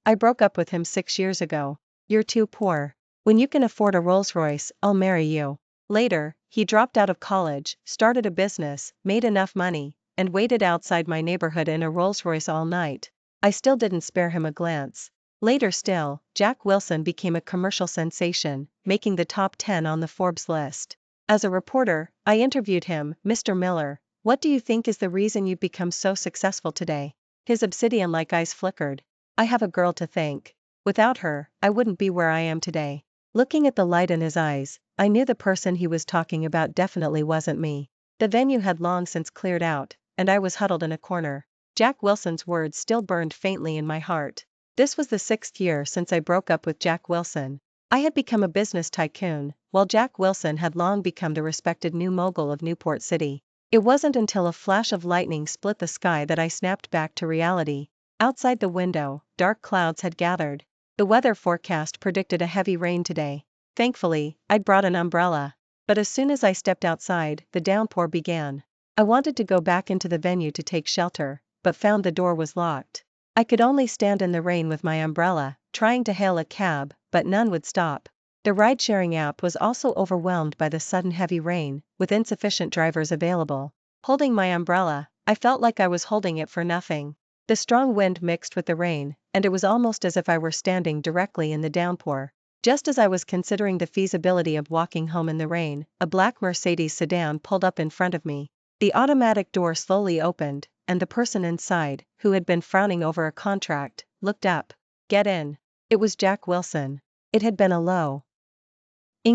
I broke up with him 6 years ago. You're too poor. When you can afford a Rolls-Royce, I'll marry you. Later, he dropped out of college, started a business, made enough money, and waited outside my neighborhood in a Rolls-Royce all night. I still didn't spare him a glance. Later still, Jack Wilson became a commercial sensation, making the top 10 on the Forbes list. As a reporter, I interviewed him. Mr. Miller, what do you think is the reason you've become so successful today? His obsidian-like eyes flickered. I have a girl to thank. Without her, I wouldn't be where I am today. Looking at the light in his eyes, I knew the person he was talking about definitely wasn't me. The venue had long since cleared out, and I was huddled in a corner. Jack Wilson's words still burned faintly in my heart. This was the 6th year since I broke up with Jack Wilson. I had become a business tycoon, while Jack Wilson had long become the respected new mogul of Newport City. It wasn't until a flash of lightning split the sky that I snapped back to reality. Outside the window, dark clouds had gathered. The weather forecast predicted a heavy rain today. Thankfully, I'd brought an umbrella. But as soon as I stepped outside, the downpour began. I wanted to go back into the venue to take shelter, but found the door was locked. I could only stand in the rain with my umbrella, trying to hail a cab, but none would stop. The ride-sharing app was also overwhelmed by the sudden heavy rain, with insufficient drivers available. Holding my umbrella, I felt like I was holding it for nothing. The strong wind mixed with the rain, and it was almost as if I were standing directly in the downpour. Just as I was considering the feasibility of walking home in the rain, a black Mercedes sedan pulled up in front of me. The automatic door slowly opened, and the person inside, who had been frowning over a contract, looked up. Get in. It was Jack Wilson. It had been a long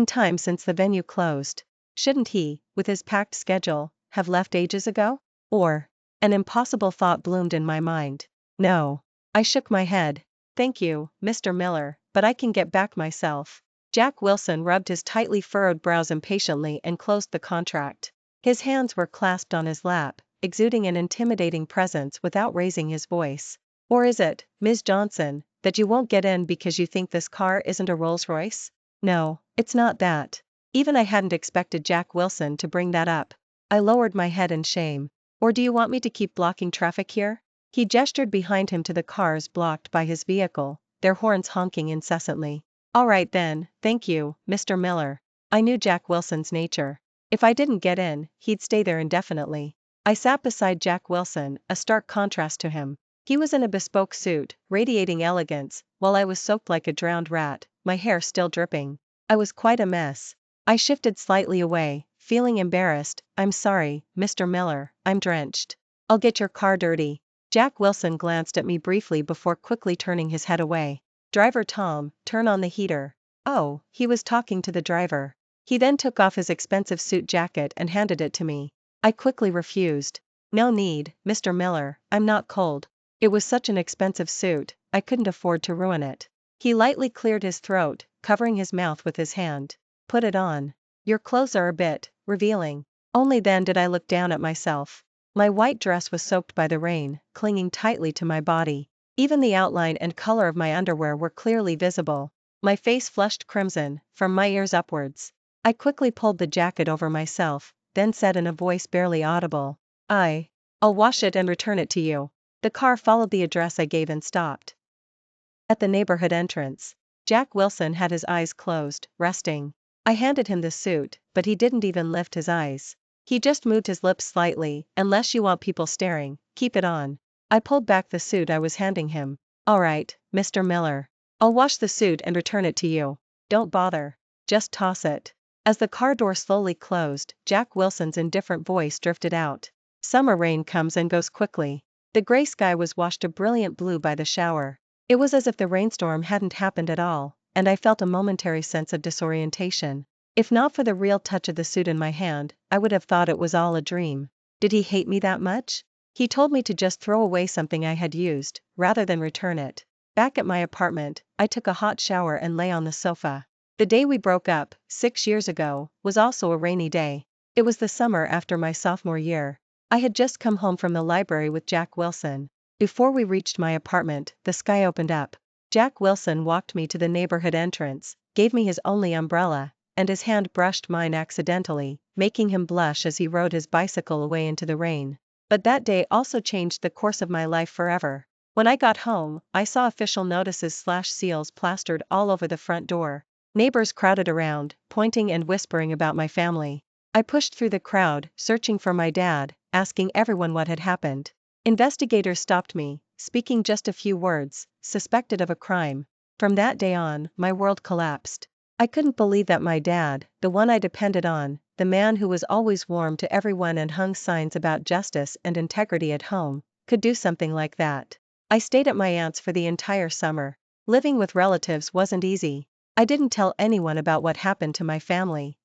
time since the venue closed. Shouldn't he, with his packed schedule, have left ages ago? Or, an impossible thought bloomed in my mind. No. I shook my head. Thank you, Mr. Miller, but I can get back myself. Jack Wilson rubbed his tightly furrowed brows impatiently and closed the contract. His hands were clasped on his lap, exuding an intimidating presence without raising his voice. Or is it, Ms. Johnson, that you won't get in because you think this car isn't a Rolls-Royce? No, it's not that. Even I hadn't expected Jack Wilson to bring that up. I lowered my head in shame. Or do you want me to keep blocking traffic here? He gestured behind him to the cars blocked by his vehicle, their horns honking incessantly. All right then, thank you, Mr. Miller. I knew Jack Wilson's nature. If I didn't get in, he'd stay there indefinitely. I sat beside Jack Wilson, a stark contrast to him. He was in a bespoke suit, radiating elegance, while I was soaked like a drowned rat, my hair still dripping. I was quite a mess. I shifted slightly away, feeling embarrassed. I'm sorry, Mr. Miller, I'm drenched. I'll get your car dirty. Jack Wilson glanced at me briefly before quickly turning his head away. Driver Tom, turn on the heater. Oh, he was talking to the driver. He then took off his expensive suit jacket and handed it to me. I quickly refused. No need, Mr. Miller, I'm not cold. It was such an expensive suit, I couldn't afford to ruin it. He lightly cleared his throat, covering his mouth with his hand. Put it on. Your clothes are a bit revealing. Only then did I look down at myself. My white dress was soaked by the rain, clinging tightly to my body. Even the outline and color of my underwear were clearly visible. My face flushed crimson, from my ears upwards. I quickly pulled the jacket over myself, then said in a voice barely audible, I'll wash it and return it to you. The car followed the address I gave and stopped at the neighborhood entrance. Jack Wilson had his eyes closed, resting. I handed him the suit, but he didn't even lift his eyes. He just moved his lips slightly. Unless you want people staring, keep it on. I pulled back the suit I was handing him. All right, Mr. Miller. I'll wash the suit and return it to you. Don't bother. Just toss it. As the car door slowly closed, Jack Wilson's indifferent voice drifted out. Summer rain comes and goes quickly. The gray sky was washed a brilliant blue by the shower. It was as if the rainstorm hadn't happened at all, and I felt a momentary sense of disorientation. If not for the real touch of the suit in my hand, I would have thought it was all a dream. Did he hate me that much? He told me to just throw away something I had used, rather than return it. Back at my apartment, I took a hot shower and lay on the sofa. The day we broke up, 6 years ago, was also a rainy day. It was the summer after my sophomore year. I had just come home from the library with Jack Wilson. Before we reached my apartment, the sky opened up. Jack Wilson walked me to the neighborhood entrance, gave me his only umbrella, and his hand brushed mine accidentally, making him blush as he rode his bicycle away into the rain. But that day also changed the course of my life forever. When I got home, I saw official notices/seals plastered all over the front door. Neighbors crowded around, pointing and whispering about my family. I pushed through the crowd, searching for my dad, asking everyone what had happened. Investigators stopped me, speaking just a few words, suspected of a crime. From that day on, my world collapsed. I couldn't believe that my dad, the one I depended on, the man who was always warm to everyone and hung signs about justice and integrity at home, could do something like that. I stayed at my aunt's for the entire summer. Living with relatives wasn't easy. I didn't tell anyone about what happened to my family,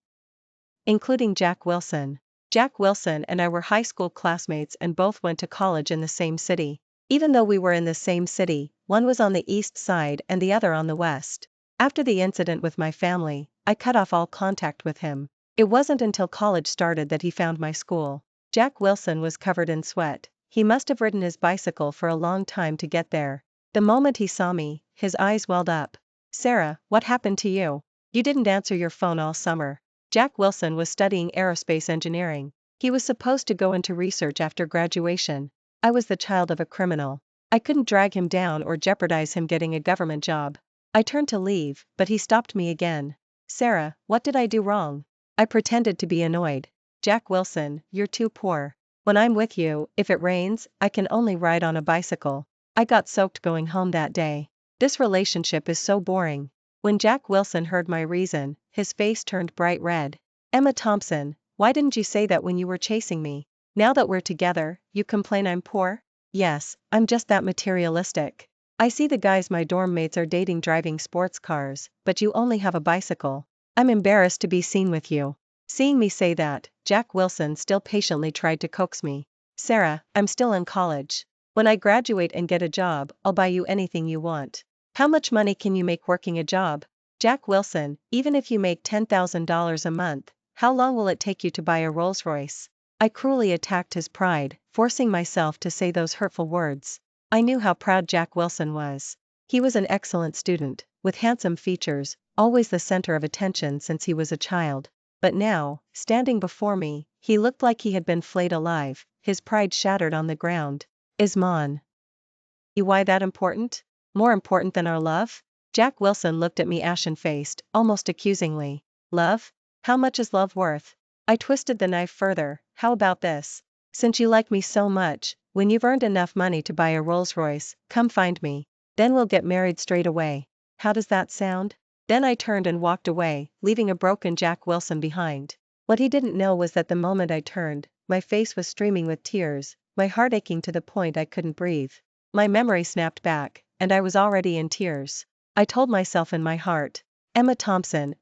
including Jack Wilson. Jack Wilson and I were high school classmates and both went to college in the same city. Even though we were in the same city, one was on the east side and the other on the west. After the incident with my family, I cut off all contact with him. It wasn't until college started that he found my school. Jack Wilson was covered in sweat. He must have ridden his bicycle for a long time to get there. The moment he saw me, his eyes welled up. "Sarah, what happened to you? You didn't answer your phone all summer." Jack Wilson was studying aerospace engineering. He was supposed to go into research after graduation. I was the child of a criminal. I couldn't drag him down or jeopardize him getting a government job. I turned to leave, but he stopped me again. "Sarah, what did I do wrong?" I pretended to be annoyed. "Jack Wilson, you're too poor. When I'm with you, if it rains, I can only ride on a bicycle." I got soaked going home that day. This relationship is so boring. When Jack Wilson heard my reason, his face turned bright red. "Emma Thompson, why didn't you say that when you were chasing me? Now that we're together, you complain I'm poor?" "Yes, I'm just that materialistic. I see the guys my dorm mates are dating driving sports cars, but you only have a bicycle. I'm embarrassed to be seen with you." Seeing me say that, Jack Wilson still patiently tried to coax me. "Sarah, I'm still in college. When I graduate and get a job, I'll buy you anything you want. How much money can you make working a job?" "Jack Wilson, even if you make $10,000 a month, how long will it take you to buy a Rolls-Royce?" I cruelly attacked his pride, forcing myself to say those hurtful words. I knew how proud Jack Wilson was. He was an excellent student, with handsome features, always the center of attention since he was a child. But now, standing before me, he looked like he had been flayed alive, his pride shattered on the ground. "Is Mon. Why that important? More important than our love?" Jack Wilson looked at me ashen-faced, almost accusingly. "Love? How much is love worth?" I twisted the knife further. "How about this? Since you like me so much, when you've earned enough money to buy a Rolls-Royce, come find me. Then we'll get married straight away. How does that sound?" Then I turned and walked away, leaving a broken Jack Wilson behind. What he didn't know was that the moment I turned, my face was streaming with tears, my heart aching to the point I couldn't breathe. My memory snapped back, and I was already in tears. I told myself in my heart, Emma Thompson,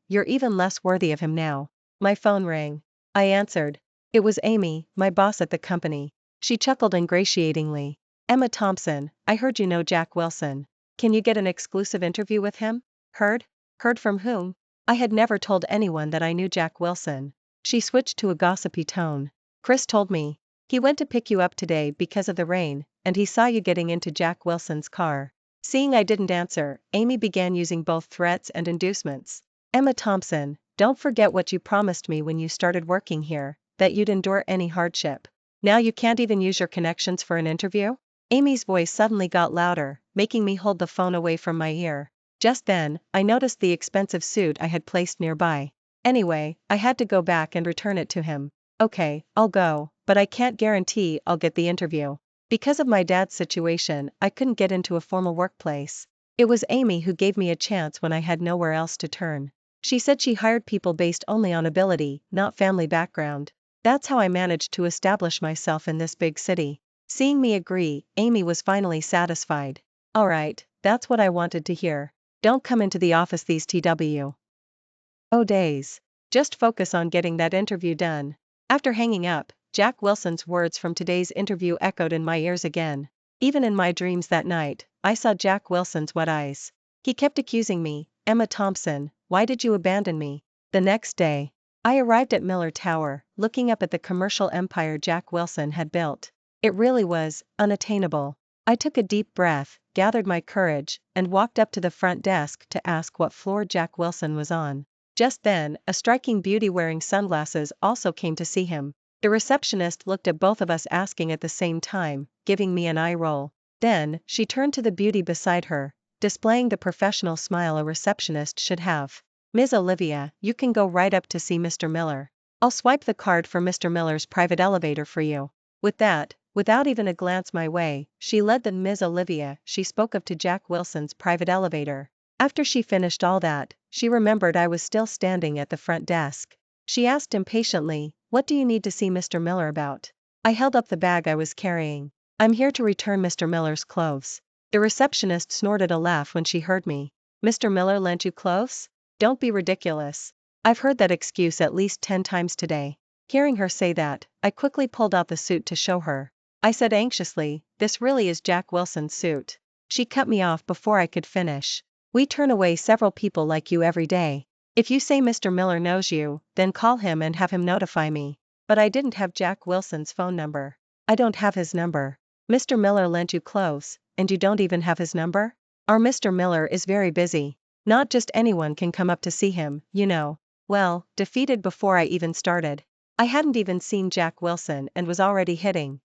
you're even less worthy of him now." My phone rang. I answered. It was Amy, my boss at the company. She chuckled ingratiatingly. "Emma Thompson, I heard you know Jack Wilson. Can you get an exclusive interview with him?" "Heard? Heard from whom?" I had never told anyone that I knew Jack Wilson. She switched to a gossipy tone. "Chris told me. He went to pick you up today because of the rain, and he saw you getting into Jack Wilson's car." Seeing I didn't answer, Amy began using both threats and inducements. "Emma Thompson, don't forget what you promised me when you started working here, that you'd endure any hardship. Now you can't even use your connections for an interview?" Amy's voice suddenly got louder, making me hold the phone away from my ear. Just then, I noticed the expensive suit I had placed nearby. Anyway, I had to go back and return it to him. "Okay, I'll go, but I can't guarantee I'll get the interview. Because of my dad's situation, I couldn't get into a formal workplace. It was Amy who gave me a chance when I had nowhere else to turn. She said she hired people based only on ability, not family background. That's how I managed to establish myself in this big city." Seeing me agree, Amy was finally satisfied. "All right, that's what I wanted to hear. Don't come into the office these TW. Oh days. Just focus on getting that interview done." After hanging up, Jack Wilson's words from today's interview echoed in my ears again. Even in my dreams that night, I saw Jack Wilson's wet eyes. He kept accusing me, "Emma Thompson, why did you abandon me?" The next day, I arrived at Miller Tower, looking up at the commercial empire Jack Wilson had built. It really was unattainable. I took a deep breath, gathered my courage, and walked up to the front desk to ask what floor Jack Wilson was on. Just then, a striking beauty wearing sunglasses also came to see him. The receptionist looked at both of us asking at the same time, giving me an eye roll. Then, she turned to the beauty beside her, displaying the professional smile a receptionist should have. Ms. Olivia, you can go right up to see Mr. Miller. I'll swipe the card for Mr. Miller's private elevator for you. With that, without even a glance my way, she led the Ms. Olivia she spoke of to Jack Wilson's private elevator. After she finished all that, she remembered I was still standing at the front desk. She asked impatiently, "What do you need to see Mr. Miller about?" I held up the bag I was carrying. "I'm here to return Mr. Miller's clothes." The receptionist snorted a laugh when she heard me. "Mr. Miller lent you clothes? Don't be ridiculous. I've heard that excuse at least 10 times today." Hearing her say that, I quickly pulled out the suit to show her. I said anxiously, "This really is Jack Wilson's suit." She cut me off before I could finish. "We turn away several people like you every day. If you say Mr. Miller knows you, then call him and have him notify me." But I didn't have Jack Wilson's phone number. "I don't have his number." "Mr. Miller lent you clothes, and you don't even have his number?" "Our Mr. Miller is very busy. Not just anyone can come up to see him, you know." Well, defeated before I even started. I hadn't even seen Jack Wilson and was already hitting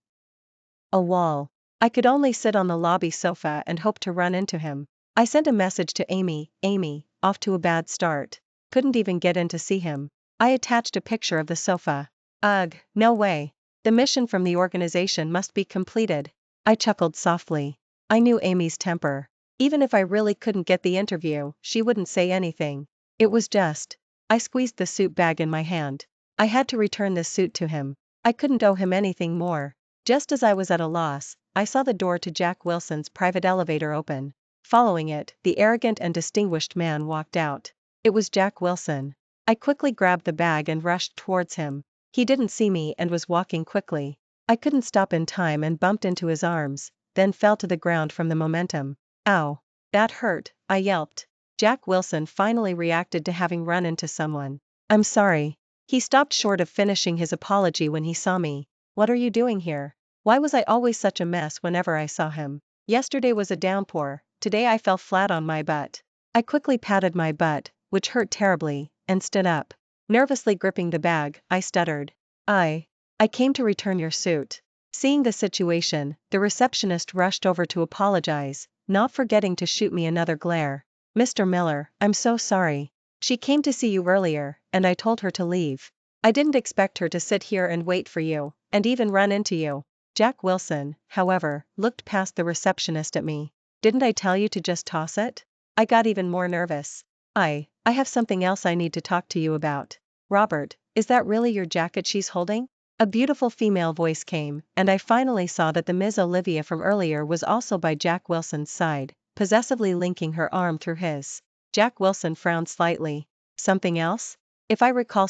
a wall. I could only sit on the lobby sofa and hope to run into him. I sent a message to Amy, off to a bad start. Couldn't even get in to see him. I attached a picture of the sofa. Ugh, no way. The mission from the organization must be completed. I chuckled softly. I knew Amy's temper. Even if I really couldn't get the interview, she wouldn't say anything. It was just. I squeezed the suit bag in my hand. I had to return this suit to him. I couldn't owe him anything more. Just as I was at a loss, I saw the door to Jack Wilson's private elevator open. Following it, the arrogant and distinguished man walked out. It was Jack Wilson. I quickly grabbed the bag and rushed towards him. He didn't see me and was walking quickly. I couldn't stop in time and bumped into his arms, then fell to the ground from the momentum. "Ow. That hurt," I yelped. Jack Wilson finally reacted to having run into someone. "I'm sorry." He stopped short of finishing his apology when he saw me. "What are you doing here? Why was I always such a mess whenever I saw him? Yesterday was a downpour, today I fell flat on my butt." I quickly patted my butt, which hurt terribly, and stood up. Nervously gripping the bag, I stuttered. I came to return your suit." Seeing the situation, the receptionist rushed over to apologize, not forgetting to shoot me another glare. "Mr. Miller, I'm so sorry. She came to see you earlier, and I told her to leave. I didn't expect her to sit here and wait for you, and even run into you." Jack Wilson, however, looked past the receptionist at me. "Didn't I tell you to just toss it?" I got even more nervous. I have something else I need to talk to you about." "Robert, is that really your jacket she's holding?" A beautiful female voice came, and I finally saw that the Ms. Olivia from earlier was also by Jack Wilson's side, possessively linking her arm through his. Jack Wilson frowned slightly. "Something else?" If I recall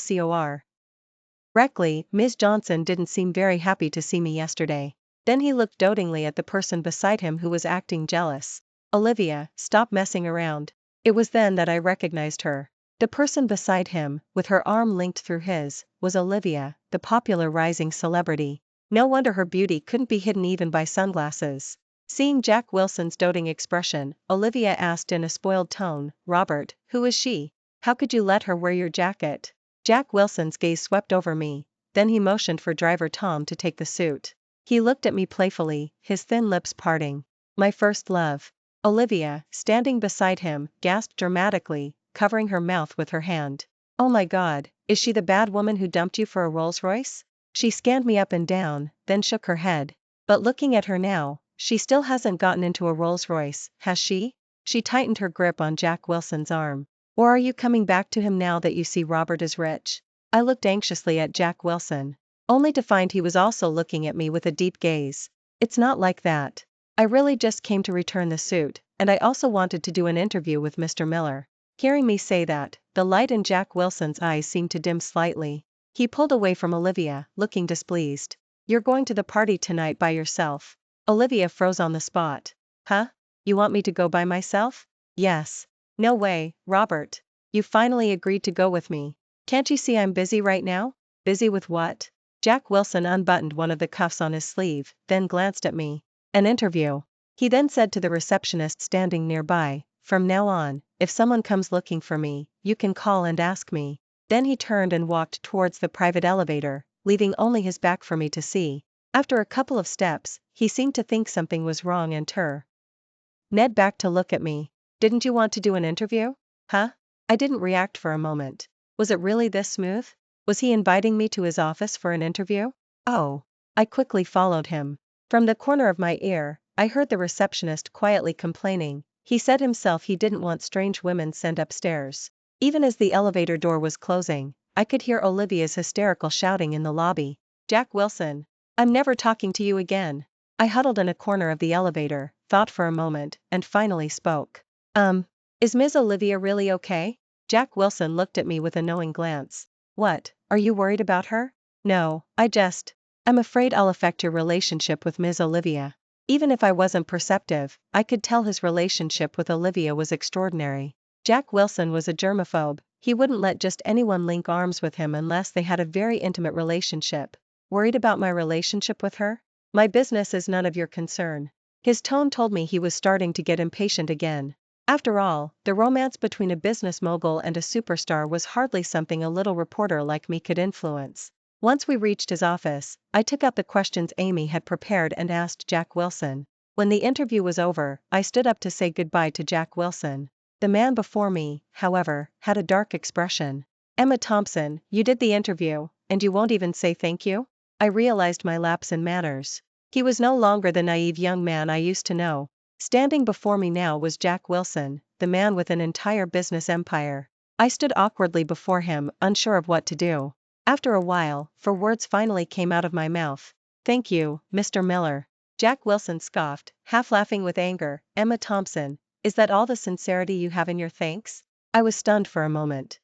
correctly, Ms. Johnson didn't seem very happy to see me yesterday. Then he looked dotingly at the person beside him who was acting jealous. "Olivia, stop messing around." It was then that I recognized her. The person beside him, with her arm linked through his, was Olivia, the popular rising celebrity. No wonder her beauty couldn't be hidden even by sunglasses. Seeing Jack Wilson's doting expression, Olivia asked in a spoiled tone, "Robert, who is she? How could you let her wear your jacket?" Jack Wilson's gaze swept over me, then he motioned for driver Tom to take the suit. He looked at me playfully, his thin lips parting. "My first love." Olivia, standing beside him, gasped dramatically, covering her mouth with her hand. "Oh my God, is she the bad woman who dumped you for a Rolls-Royce?" She scanned me up and down, then shook her head. "But looking at her now, she still hasn't gotten into a Rolls-Royce, has she?" She tightened her grip on Jack Wilson's arm. "Or are you coming back to him now that you see Robert is rich?" I looked anxiously at Jack Wilson, only to find he was also looking at me with a deep gaze. "It's not like that. I really just came to return the suit, and I also wanted to do an interview with Mr. Miller." Hearing me say that, the light in Jack Wilson's eyes seemed to dim slightly. He pulled away from Olivia, looking displeased. "You're going to the party tonight by yourself?" Olivia froze on the spot. "Huh? You want me to go by myself?" "Yes." "No way, Robert. You finally agreed to go with me. Can't you see I'm busy right now?" "Busy with what?" Jack Wilson unbuttoned one of the cuffs on his sleeve, then glanced at me. "An interview." He then said to the receptionist standing nearby, "From now on, if someone comes looking for me, you can call and ask me." Then he turned and walked towards the private elevator, leaving only his back for me to see. After a couple of steps, he seemed to think something was wrong and Ned back to look at me. Didn't you want to do an interview? Huh? I didn't react for a moment. Was it really this smooth? Was he inviting me to his office for an interview? Oh. I quickly followed him. From the corner of my ear, I heard the receptionist quietly complaining. He said himself he didn't want strange women sent upstairs. Even as the elevator door was closing, I could hear Olivia's hysterical shouting in the lobby. Jack Wilson. I'm never talking to you again. I huddled in a corner of the elevator, thought for a moment, and finally spoke. Is Ms. Olivia really okay? Jack Wilson looked at me with a knowing glance. What, are you worried about her? No, I'm afraid I'll affect your relationship with Ms. Olivia. Even if I wasn't perceptive, I could tell his relationship with Olivia was extraordinary. Jack Wilson was a germaphobe. He wouldn't let just anyone link arms with him unless they had a very intimate relationship. Worried about my relationship with her? My business is none of your concern. His tone told me he was starting to get impatient again. After all, the romance between a business mogul and a superstar was hardly something a little reporter like me could influence. Once we reached his office, I took out the questions Amy had prepared and asked Jack Wilson. When the interview was over, I stood up to say goodbye to Jack Wilson. The man before me, however, had a dark expression. Emma Thompson, you did the interview, and you won't even say thank you? I realized my lapse in manners. He was no longer the naive young man I used to know. Standing before me now was Jack Wilson, the man with an entire business empire. I stood awkwardly before him, unsure of what to do. After a while, words finally came out of my mouth. Thank you, Mr. Miller. Jack Wilson scoffed, half laughing with anger. Emma Thompson, is that all the sincerity you have in your thanks? I was stunned for a moment.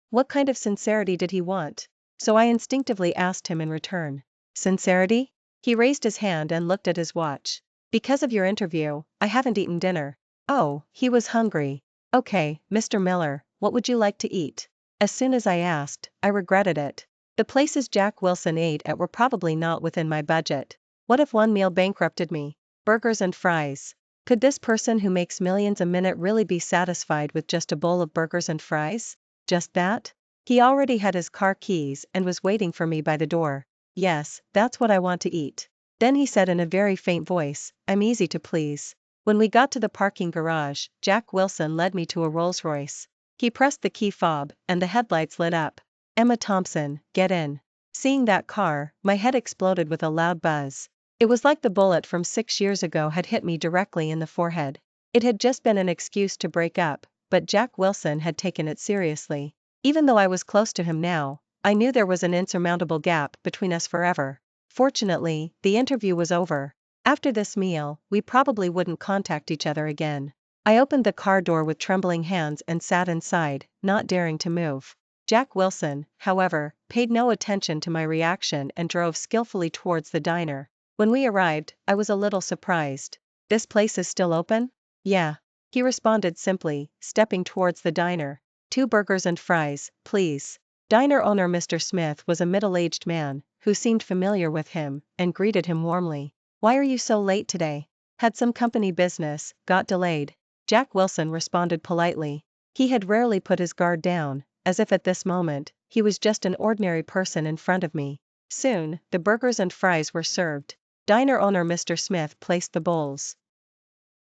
What kind of sincerity did he want? So I instinctively asked him in return. Sincerity? He raised his hand and looked at his watch. Because of your interview, I haven't eaten dinner. Oh, he was hungry. Okay, Mr. Miller, what would you like to eat? As soon as I asked, I regretted it. The places Jack Wilson ate at were probably not within my budget. What if one meal bankrupted me? Burgers and fries. Could this person who makes millions a minute really be satisfied with just a bowl of burgers and fries? Just that? He already had his car keys and was waiting for me by the door. Yes, that's what I want to eat. Then he said in a very faint voice, I'm easy to please. When we got to the parking garage, Jack Wilson led me to a Rolls-Royce. He pressed the key fob, and the headlights lit up. Emma Thompson, get in. Seeing that car, my head exploded with a loud buzz. It was like the bullet from 6 years ago had hit me directly in the forehead. It had just been an excuse to break up, but Jack Wilson had taken it seriously. Even though I was close to him now, I knew there was an insurmountable gap between us forever. Fortunately, the interview was over. After this meal, we probably wouldn't contact each other again. I opened the car door with trembling hands and sat inside, not daring to move. Jack Wilson, however, paid no attention to my reaction and drove skillfully towards the diner. When we arrived, I was a little surprised. This place is still open? Yeah. He responded simply, stepping towards the diner. 2 burgers and fries, please. Diner owner Mr. Smith was a middle-aged man, who seemed familiar with him, and greeted him warmly. Why are you so late today? Had some company business, got delayed. Jack Wilson responded politely. He had rarely put his guard down, as if at this moment, he was just an ordinary person in front of me. Soon, the burgers and fries were served. Diner owner Mr. Smith placed the bowls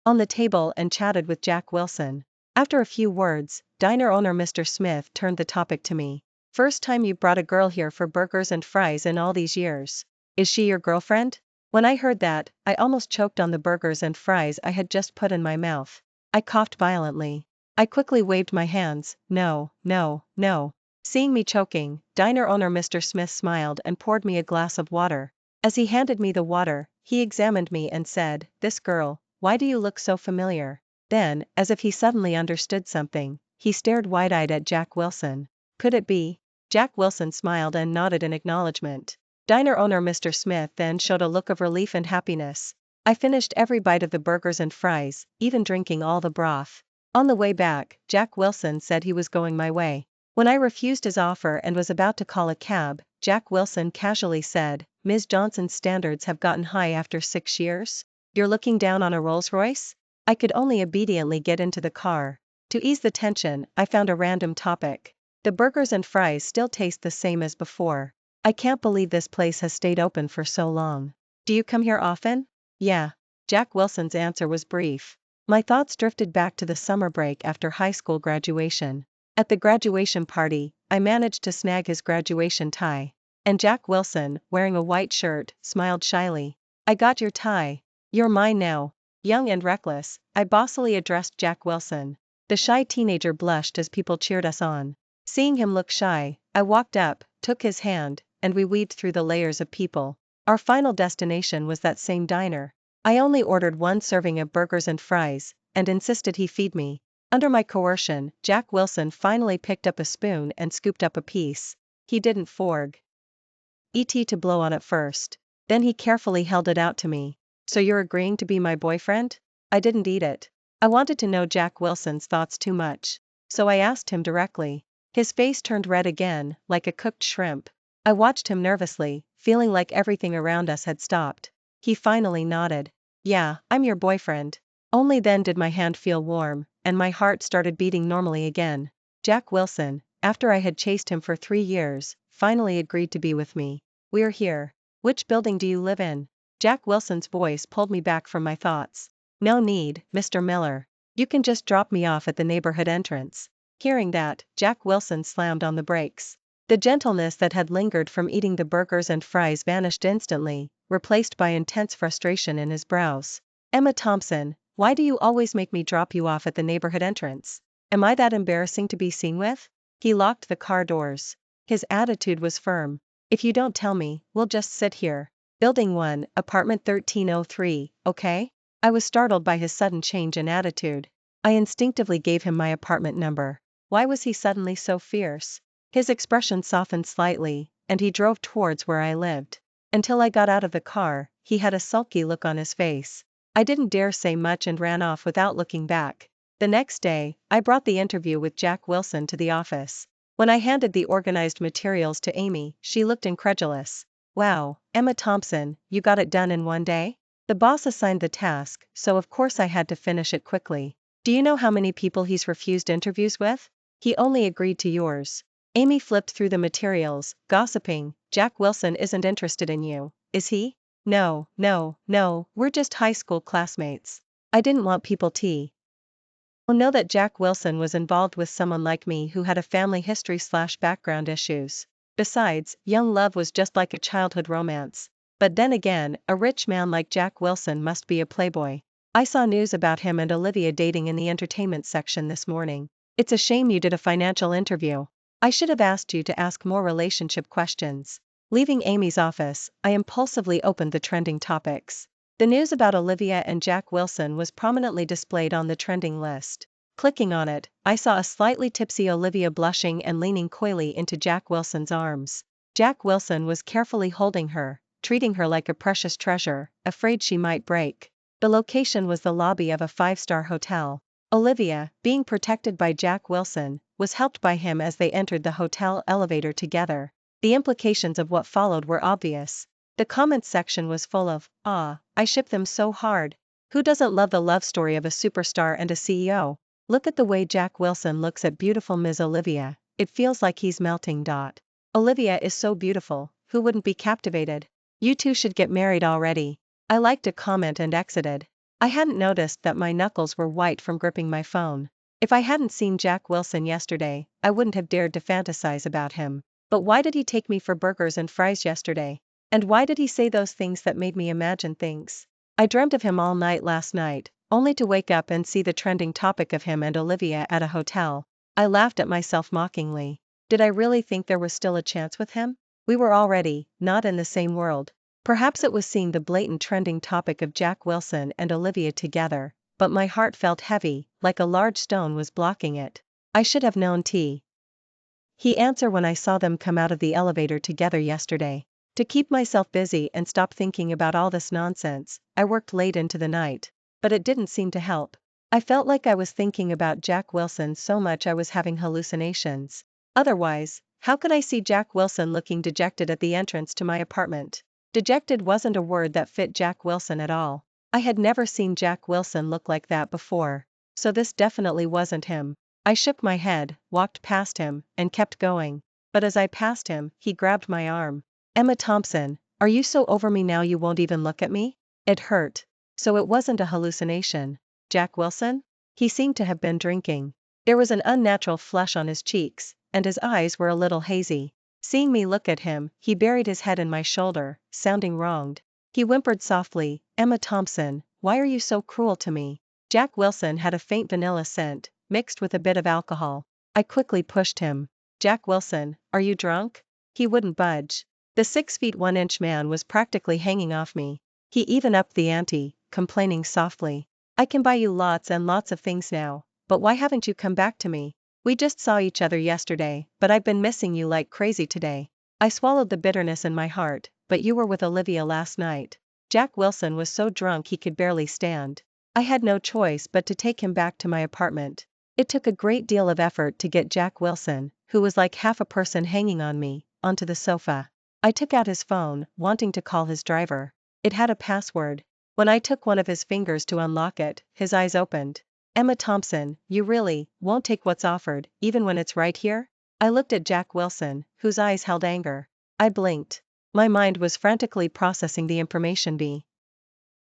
on the table and chatted with Jack Wilson. After a few words, diner owner Mr. Smith turned the topic to me. First time you brought a girl here for burgers and fries in all these years. Is she your girlfriend? When I heard that, I almost choked on the burgers and fries I had just put in my mouth. I coughed violently. I quickly waved my hands, no, no, no. Seeing me choking, diner owner Mr. Smith smiled and poured me a glass of water. As he handed me the water, he examined me and said, this girl, why do you look so familiar? Then, as if he suddenly understood something, he stared wide-eyed at Jack Wilson. Could it be? Jack Wilson smiled and nodded in acknowledgement. Diner owner Mr. Smith then showed a look of relief and happiness. I finished every bite of the burgers and fries, even drinking all the broth. On the way back, Jack Wilson said he was going my way. When I refused his offer and was about to call a cab, Jack Wilson casually said, Ms. Johnson's standards have gotten high after 6 years? You're looking down on a Rolls-Royce? I could only obediently get into the car. To ease the tension, I found a random topic. The burgers and fries still taste the same as before. I can't believe this place has stayed open for so long. Do you come here often? Yeah. Jack Wilson's answer was brief. My thoughts drifted back to the summer break after high school graduation. At the graduation party, I managed to snag his graduation tie. And Jack Wilson, wearing a white shirt, smiled shyly. I got your tie. You're mine now. Young and reckless, I bossily addressed Jack Wilson. The shy teenager blushed as people cheered us on. Seeing him look shy, I walked up, took his hand, and we weaved through the layers of people. Our final destination was that same diner. I only ordered one serving of burgers and fries, and insisted he feed me. Under my coercion, Jack Wilson finally picked up a spoon and scooped up a piece. He didn't forg it to blow on it first. Then he carefully held it out to me. So you're agreeing to be my boyfriend? I didn't eat it. I wanted to know Jack Wilson's thoughts too much. So I asked him directly. His face turned red again, like a cooked shrimp. I watched him nervously, feeling like everything around us had stopped. He finally nodded. Yeah, I'm your boyfriend. Only then did my hand feel warm, and my heart started beating normally again. Jack Wilson, after I had chased him for 3 years, finally agreed to be with me. We're here. Which building do you live in? Jack Wilson's voice pulled me back from my thoughts. No need, Mr. Miller. You can just drop me off at the neighborhood entrance. Hearing that, Jack Wilson slammed on the brakes. The gentleness that had lingered from eating the burgers and fries vanished instantly, replaced by intense frustration in his brows. Emma Thompson, why do you always make me drop you off at the neighborhood entrance? Am I that embarrassing to be seen with? He locked the car doors. His attitude was firm. If you don't tell me, we'll just sit here. Building 1, apartment 1303, okay? I was startled by his sudden change in attitude. I instinctively gave him my apartment number. Why was he suddenly so fierce? His expression softened slightly, and he drove towards where I lived. Until I got out of the car, he had a sulky look on his face. I didn't dare say much and ran off without looking back. The next day, I brought the interview with Jack Wilson to the office. When I handed the organized materials to Amy, she looked incredulous. Wow, Emma Thompson, you got it done in one day? The boss assigned the task, so of course I had to finish it quickly. Do you know how many people he's refused interviews with? He only agreed to yours. Amy flipped through the materials, gossiping. Jack Wilson isn't interested in you, is he? No, we're just high school classmates. I didn't want people to know that Jack Wilson was involved with someone like me who had a family history/background issues. Besides, young love was just like a childhood romance. But then again, a rich man like Jack Wilson must be a playboy. I saw news about him and Olivia dating in the entertainment section this morning. It's a shame you did a financial interview. I should have asked you to ask more relationship questions. Leaving Amy's office, I impulsively opened the trending topics. The news about Olivia and Jack Wilson was prominently displayed on the trending list. Clicking on it, I saw a slightly tipsy Olivia blushing and leaning coyly into Jack Wilson's arms. Jack Wilson was carefully holding her, treating her like a precious treasure, afraid she might break. The location was the lobby of a 5-star hotel. Olivia, being protected by Jack Wilson, was helped by him as they entered the hotel elevator together. The implications of what followed were obvious. The comments section was full of, I ship them so hard. Who doesn't love the love story of a superstar and a CEO? Look at the way Jack Wilson looks at beautiful Ms. Olivia, it feels like he's melting. Olivia is so beautiful, who wouldn't be captivated? You two should get married already. I liked a comment and exited. I hadn't noticed that my knuckles were white from gripping my phone. If I hadn't seen Jack Wilson yesterday, I wouldn't have dared to fantasize about him. But why did he take me for burgers and fries yesterday? And why did he say those things that made me imagine things? I dreamt of him all night last night, only to wake up and see the trending topic of him and Olivia at a hotel. I laughed at myself mockingly. Did I really think there was still a chance with him? We were already not in the same world. Perhaps it was seeing the blatant trending topic of Jack Wilson and Olivia together, but my heart felt heavy, like a large stone was blocking it. I should have known he answered when I saw them come out of the elevator together yesterday. To keep myself busy and stop thinking about all this nonsense, I worked late into the night. But it didn't seem to help. I felt like I was thinking about Jack Wilson so much I was having hallucinations. Otherwise, how could I see Jack Wilson looking dejected at the entrance to my apartment? Dejected wasn't a word that fit Jack Wilson at all. I had never seen Jack Wilson look like that before. So this definitely wasn't him. I shook my head, walked past him, and kept going. But as I passed him, he grabbed my arm. Emma Thompson, are you so over me now you won't even look at me? It hurt. So it wasn't a hallucination. Jack Wilson? He seemed to have been drinking. There was an unnatural flush on his cheeks, and his eyes were a little hazy. Seeing me look at him, he buried his head in my shoulder, sounding wronged. He whimpered softly, Emma Thompson, why are you so cruel to me? Jack Wilson had a faint vanilla scent, mixed with a bit of alcohol. I quickly pushed him. Jack Wilson, are you drunk? He wouldn't budge. The 6'1" man was practically hanging off me. He even upped the ante, complaining softly. I can buy you lots and lots of things now, but why haven't you come back to me? We just saw each other yesterday, but I've been missing you like crazy today. I swallowed the bitterness in my heart, but you were with Olivia last night. Jack Wilson was so drunk he could barely stand. I had no choice but to take him back to my apartment. It took a great deal of effort to get Jack Wilson, who was like half a person hanging on me, onto the sofa. I took out his phone, wanting to call his driver. It had a password. When I took one of his fingers to unlock it, his eyes opened. Emma Thompson, you really won't take what's offered, even when it's right here? I looked at Jack Wilson, whose eyes held anger. I blinked. My mind was frantically processing the information.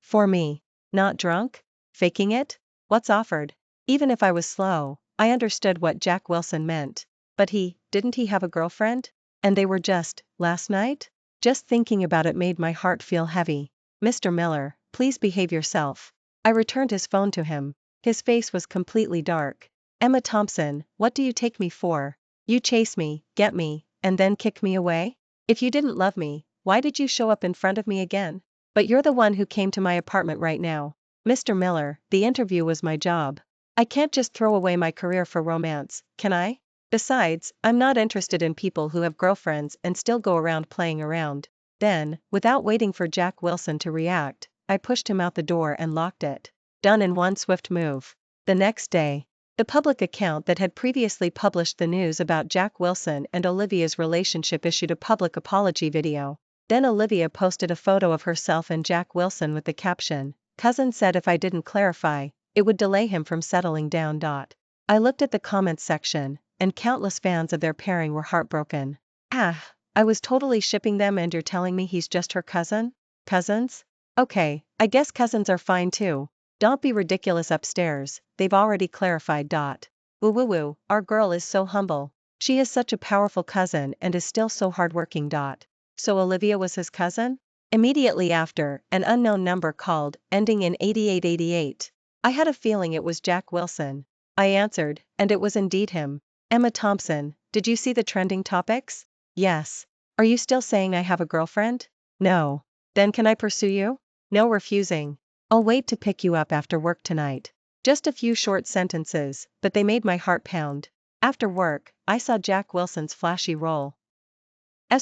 For me. Not drunk? Faking it? What's offered? Even if I was slow, I understood what Jack Wilson meant. But didn't he have a girlfriend? And they were just, last night? Just thinking about it made my heart feel heavy. Mr. Miller, please behave yourself. I returned his phone to him. His face was completely dark. Emma Thompson, what do you take me for? You chase me, get me, and then kick me away? If you didn't love me, why did you show up in front of me again? But you're the one who came to my apartment right now. Mr. Miller, the interview was my job. I can't just throw away my career for romance, can I? Besides, I'm not interested in people who have girlfriends and still go around playing around. Then, without waiting for Jack Wilson to react, I pushed him out the door and locked it. Done in one swift move. The next day, the public account that had previously published the news about Jack Wilson and Olivia's relationship issued a public apology video. Then Olivia posted a photo of herself and Jack Wilson with the caption, "Cousin said if I didn't clarify, it would delay him from settling down." I looked at the comments section, and countless fans of their pairing were heartbroken. I was totally shipping them and you're telling me he's just her cousin? Cousins? Okay, I guess cousins are fine too. Don't be ridiculous upstairs, they've already clarified. Woo woo woo, our girl is so humble. She is such a powerful cousin and is still so hardworking. So Olivia was his cousin? Immediately after, an unknown number called, ending in 8888. I had a feeling it was Jack Wilson. I answered, and it was indeed him. Emma Thompson, did you see the trending topics? Yes. Are you still saying I have a girlfriend? No. Then can I pursue you? No refusing. I'll wait to pick you up after work tonight. Just a few short sentences, but they made my heart pound. After work, I saw Jack Wilson's flashy Rolls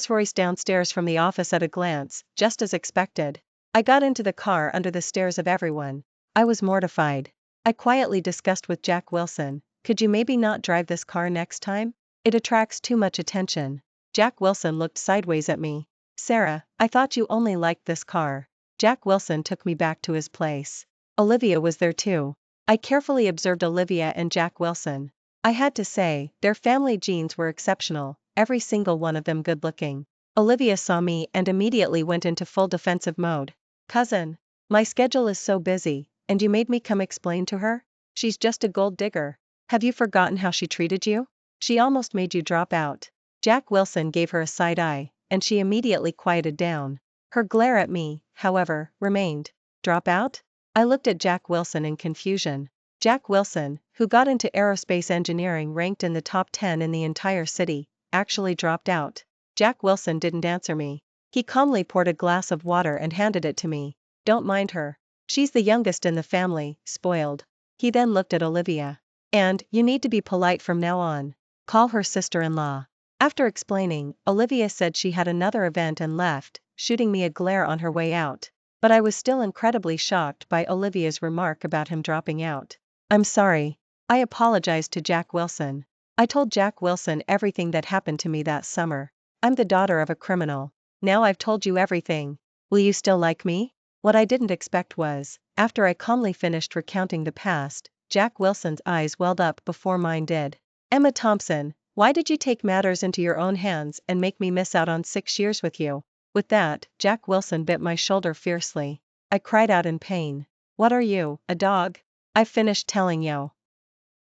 Royce downstairs from the office at a glance, just as expected. I got into the car under the stares of everyone. I was mortified. I quietly discussed with Jack Wilson, could you maybe not drive this car next time? It attracts too much attention. Jack Wilson looked sideways at me. Sarah, I thought you only liked this car. Jack Wilson took me back to his place. Olivia was there too. I carefully observed Olivia and Jack Wilson. I had to say, their family genes were exceptional, every single one of them good-looking. Olivia saw me and immediately went into full defensive mode. Cousin, my schedule is so busy, and you made me come explain to her? She's just a gold digger. Have you forgotten how she treated you? She almost made you drop out. Jack Wilson gave her a side eye, and she immediately quieted down. Her glare at me, however, remained. Drop out? I looked at Jack Wilson in confusion. Jack Wilson, who got into aerospace engineering ranked in the top 10 in the entire city, actually dropped out. Jack Wilson didn't answer me. He calmly poured a glass of water and handed it to me. Don't mind her. She's the youngest in the family, spoiled. He then looked at Olivia. And, you need to be polite from now on. Call her sister-in-law. After explaining, Olivia said she had another event and left, shooting me a glare on her way out. But I was still incredibly shocked by Olivia's remark about him dropping out. I'm sorry. I apologized to Jack Wilson. I told Jack Wilson everything that happened to me that summer. I'm the daughter of a criminal. Now I've told you everything. Will you still like me? What I didn't expect was, after I calmly finished recounting the past, Jack Wilson's eyes welled up before mine did. Emma Thompson, why did you take matters into your own hands and make me miss out on 6 years with you? With that, Jack Wilson bit my shoulder fiercely. I cried out in pain. What are you, a dog? I finished telling you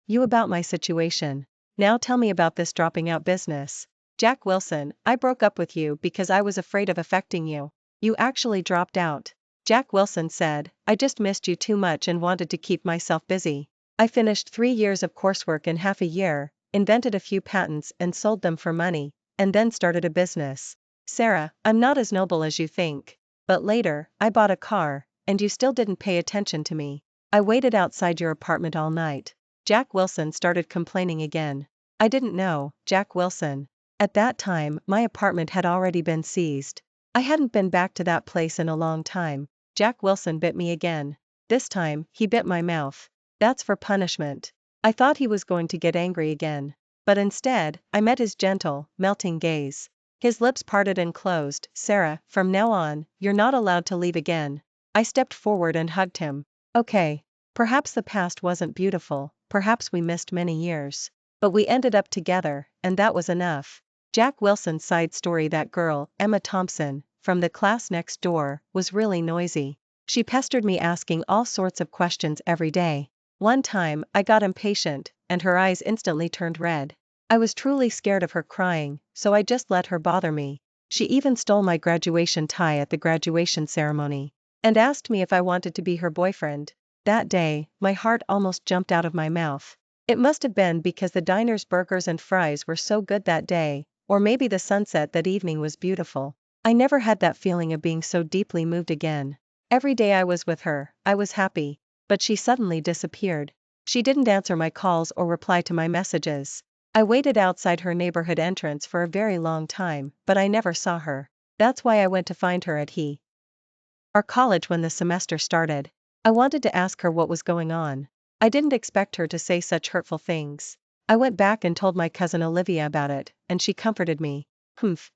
about my situation. Now tell me about this dropping out business. Jack Wilson, I broke up with you because I was afraid of affecting you. You actually dropped out. Jack Wilson said, I just missed you too much and wanted to keep myself busy. I finished 3 years of coursework in half a year, invented a few patents and sold them for money, and then started a business. Sarah, I'm not as noble as you think. But later, I bought a car, and you still didn't pay attention to me. I waited outside your apartment all night. Jack Wilson started complaining again. I didn't know, Jack Wilson. At that time, my apartment had already been seized. I hadn't been back to that place in a long time. Jack Wilson bit me again. This time, he bit my mouth. That's for punishment. I thought he was going to get angry again. But instead, I met his gentle, melting gaze. His lips parted and closed. Sarah, from now on, you're not allowed to leave again. I stepped forward and hugged him. Okay. Perhaps the past wasn't beautiful, perhaps we missed many years. But we ended up together, and that was enough. Jack Wilson's side story. That girl, Emma Thompson, from the class next door, was really noisy. She pestered me asking all sorts of questions every day. One time, I got impatient, and her eyes instantly turned red. I was truly scared of her crying, so I just let her bother me. She even stole my graduation tie at the graduation ceremony, and asked me if I wanted to be her boyfriend. That day, my heart almost jumped out of my mouth. It must have been because the diner's burgers and fries were so good that day, or maybe the sunset that evening was beautiful. I never had that feeling of being so deeply moved again. Every day I was with her, I was happy. But she suddenly disappeared. She didn't answer my calls or reply to my messages. I waited outside her neighborhood entrance for a very long time, but I never saw her. That's why I went to find her at our college when the semester started. I wanted to ask her what was going on. I didn't expect her to say such hurtful things. I went back and told my cousin Olivia about it, and she comforted me.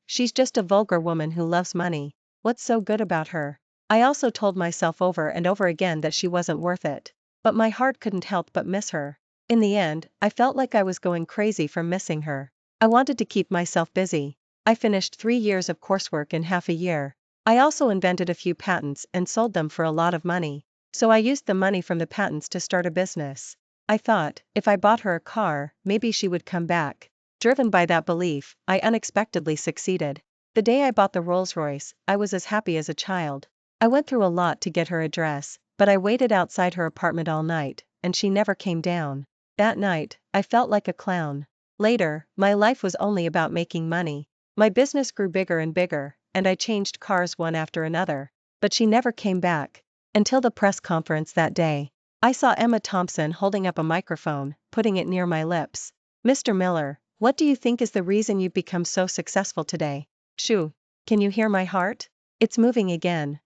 She's just a vulgar woman who loves money. What's so good about her? I also told myself over and over again that she wasn't worth it. But my heart couldn't help but miss her. In the end, I felt like I was going crazy from missing her. I wanted to keep myself busy. I finished 3 years of coursework in half a year. I also invented a few patents and sold them for a lot of money. So I used the money from the patents to start a business. I thought, if I bought her a car, maybe she would come back. Driven by that belief, I unexpectedly succeeded. The day I bought the Rolls-Royce, I was as happy as a child. I went through a lot to get her address, but I waited outside her apartment all night, and she never came down. That night, I felt like a clown. Later, my life was only about making money. My business grew bigger and bigger, and I changed cars one after another. But she never came back. Until the press conference that day. I saw Emma Thompson holding up a microphone, putting it near my lips. Mr. Miller, what do you think is the reason you've become so successful today? Shoo. Can you hear my heart? It's moving again.